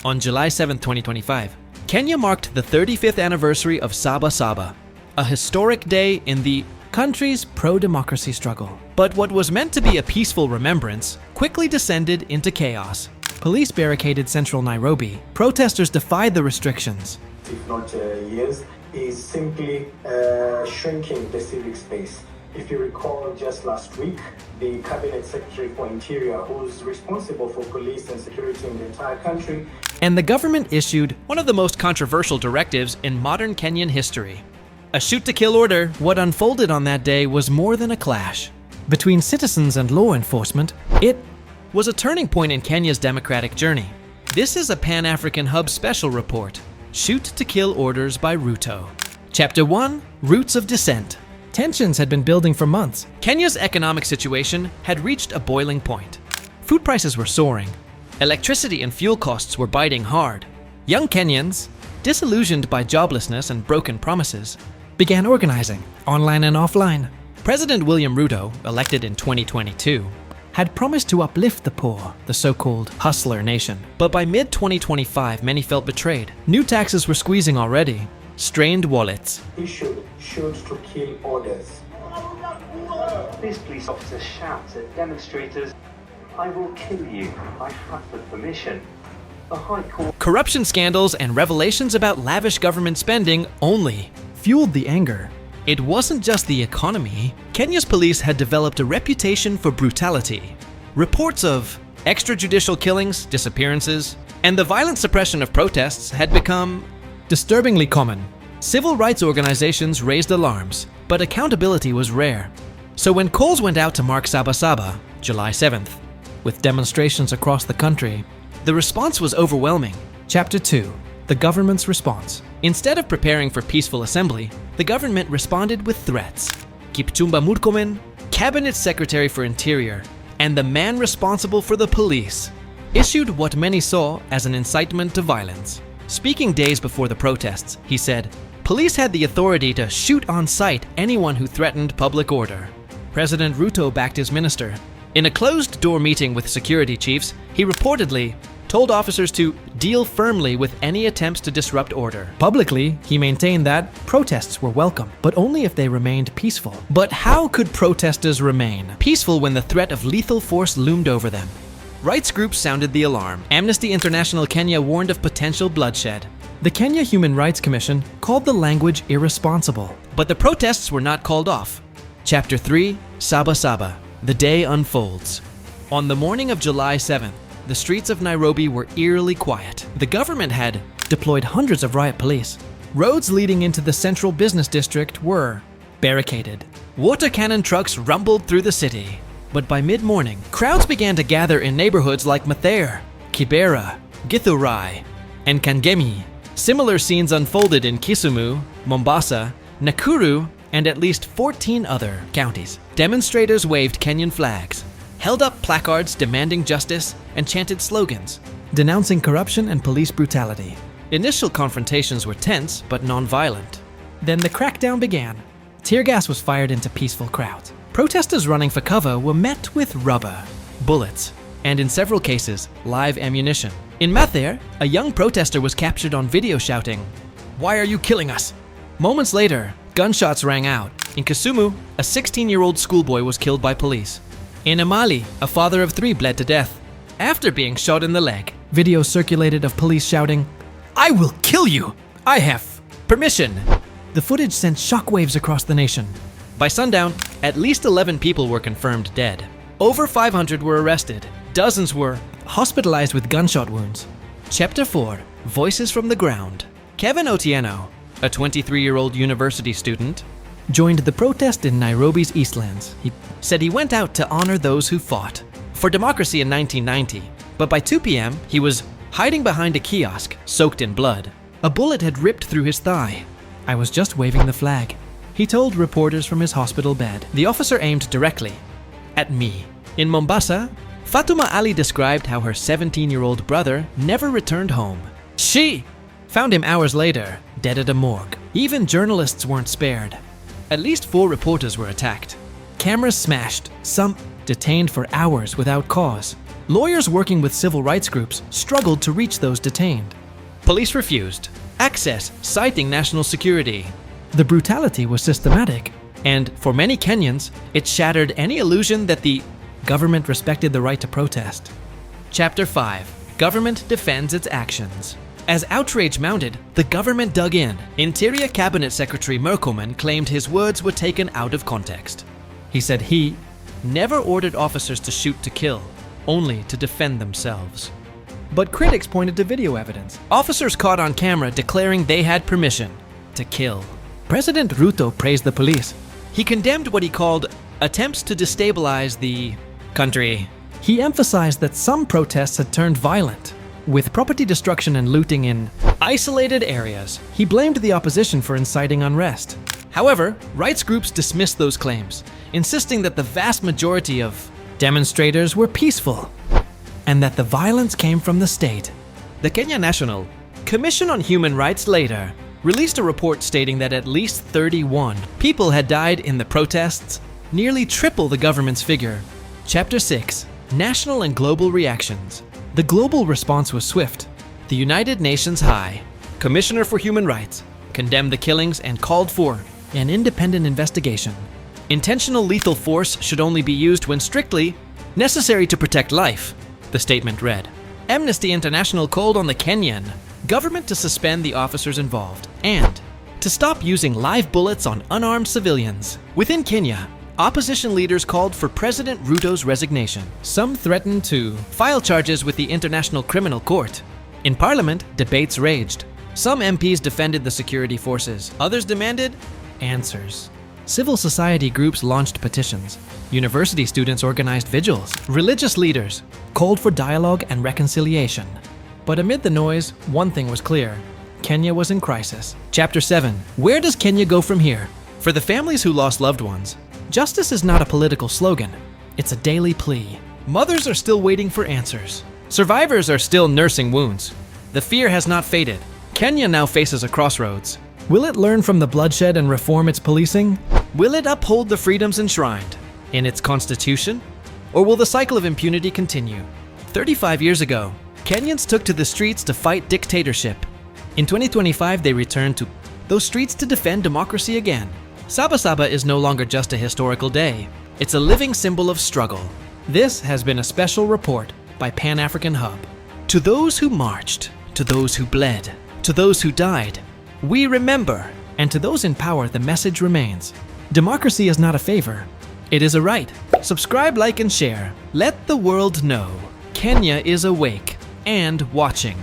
On July 7, 2025, Kenya marked the 35th anniversary of Saba Saba, a historic day in the country's pro-democracy struggle. But what was meant to be a peaceful remembrance quickly descended into chaos. Police barricaded central Nairobi. Protesters defied the restrictions. If not years, is simply shrinking the civic space. If you recall, just last week, the Cabinet Secretary for Interior, who's responsible for police and security in the entire country, and the government issued one of the most controversial directives in modern Kenyan history. A shoot-to-kill order. What unfolded on that day was more than a clash between citizens and law enforcement. It was a turning point in Kenya's democratic journey. This is a Pan-African Hub special report, Shoot-to-Kill Orders by Ruto. Chapter 1, Roots of Dissent. Tensions had been building for months. Kenya's economic situation had reached a boiling point. Food prices were soaring. Electricity and fuel costs were biting hard. Young Kenyans, disillusioned by joblessness and broken promises, began organizing, online and offline. President William Ruto, elected in 2022, had promised to uplift the poor, the so-called hustler nation. But by mid-2025, many felt betrayed. New taxes were squeezing already. Strained wallets. issued shoot-to-kill orders. This police officer shouts at demonstrators, "I will kill you. I have the permission." The High Court. Corruption scandals and revelations about lavish government spending only fueled the anger. It wasn't just the economy. Kenya's police had developed a reputation for brutality. Reports of extrajudicial killings, disappearances, and the violent suppression of protests had become disturbingly common. Civil rights organizations raised alarms, but accountability was rare. So when calls went out to mark Saba Saba, July 7th, with demonstrations across the country, the response was overwhelming. Chapter 2, the government's response. Instead of preparing for peaceful assembly, the government responded with threats. Kipchumba Murkomen, Cabinet Secretary for Interior, and the man responsible for the police, issued what many saw as an incitement to violence. Speaking days before the protests, he said, "Police had the authority to shoot on sight anyone who threatened public order." President Ruto backed his minister. In a closed-door meeting with security chiefs, he reportedly told officers to deal firmly with any attempts to disrupt order. Publicly, he maintained that protests were welcome, but only if they remained peaceful. But how could protesters remain peaceful when the threat of lethal force loomed over them? Rights groups sounded the alarm. Amnesty International Kenya warned of potential bloodshed. The Kenya Human Rights Commission called the language irresponsible. But the protests were not called off. Chapter 3, Saba Saba. The day unfolds. On the morning of July 7th, the streets of Nairobi were eerily quiet. The government had deployed hundreds of riot police. Roads leading into the central business district were barricaded. Water cannon trucks rumbled through the city. But by mid-morning, crowds began to gather in neighborhoods like Mathare, Kibera, Githurai, and Kangemi. Similar scenes unfolded in Kisumu, Mombasa, Nakuru, and at least 14 other counties. Demonstrators waved Kenyan flags, held up placards demanding justice, and chanted slogans, denouncing corruption and police brutality. Initial confrontations were tense but non-violent. Then the crackdown began. Tear gas was fired into peaceful crowds. Protesters running for cover were met with rubber, bullets, and in several cases, live ammunition. In Mathare, a young protester was captured on video shouting, "Why are you killing us?" Moments later, gunshots rang out. In Kisumu, a 16-year-old schoolboy was killed by police. In Emali, a father of 3 bled to death after being shot in the leg. Video circulated of police shouting, "I will kill you! I have permission!" The footage sent shockwaves across the nation. By sundown, at least 11 people were confirmed dead. Over 500 were arrested. Dozens were hospitalized with gunshot wounds. Chapter 4, Voices from the Ground. Kevin Otieno, a 23-year-old university student, joined the protest in Nairobi's Eastlands. He said he went out to honor those who fought for democracy in 1990. But by 2 p.m., he was hiding behind a kiosk, soaked in blood. A bullet had ripped through his thigh. "I was just waving the flag," he told reporters from his hospital bed. The officer aimed directly at me. In Mombasa, Fatuma Ali described how her 17-year-old brother never returned home. She found him hours later, dead at a morgue. Even journalists weren't spared. At least 4 reporters were attacked. Cameras smashed, some detained for hours without cause. Lawyers working with civil rights groups struggled to reach those detained. Police refused access, citing national security. The brutality was systematic, and for many Kenyans, it shattered any illusion that the government respected the right to protest. Chapter 5. Government defends its actions. As outrage mounted, the government dug in. Interior Cabinet Secretary Murkomen claimed his words were taken out of context. He said he never ordered officers to shoot to kill, only to defend themselves. But critics pointed to video evidence. Officers caught on camera declaring they had permission to kill. President Ruto praised the police. He condemned what he called attempts to destabilize the country. He emphasized that some protests had turned violent, with property destruction and looting in isolated areas. He blamed the opposition for inciting unrest. However, rights groups dismissed those claims, insisting that the vast majority of demonstrators were peaceful and that the violence came from the state. The Kenya National Commission on Human Rights later released a report stating that at least 31 people had died in the protests, nearly triple the government's figure. Chapter 6. National and Global Reactions. The global response was swift. The United Nations High Commissioner for Human Rights condemned the killings and called for an independent investigation. Intentional lethal force should only be used when strictly necessary to protect life, the statement read. Amnesty International called on the Kenyan government to suspend the officers involved and to stop using live bullets on unarmed civilians. Within Kenya, opposition leaders called for President Ruto's resignation. Some threatened to file charges with the International Criminal Court. In Parliament, debates raged. Some MPs defended the security forces. Others demanded answers. Civil society groups launched petitions. University students organized vigils. Religious leaders called for dialogue and reconciliation. But amid the noise, one thing was clear. Kenya was in crisis. Chapter 7. Where does Kenya go from here? For the families who lost loved ones, justice is not a political slogan. It's a daily plea. Mothers are still waiting for answers. Survivors are still nursing wounds. The fear has not faded. Kenya now faces a crossroads. Will it learn from the bloodshed and reform its policing? Will it uphold the freedoms enshrined in its constitution? Or will the cycle of impunity continue? 35 years ago, Kenyans took to the streets to fight dictatorship. In 2025, they returned to those streets to defend democracy again. Saba Saba is no longer just a historical day. It's a living symbol of struggle. This has been a special report by Pan-African Hub. To those who marched, to those who bled, to those who died, we remember, and to those in power the message remains. Democracy is not a favor, it is a right. Subscribe, like, and share. Let the world know Kenya is awake and watching.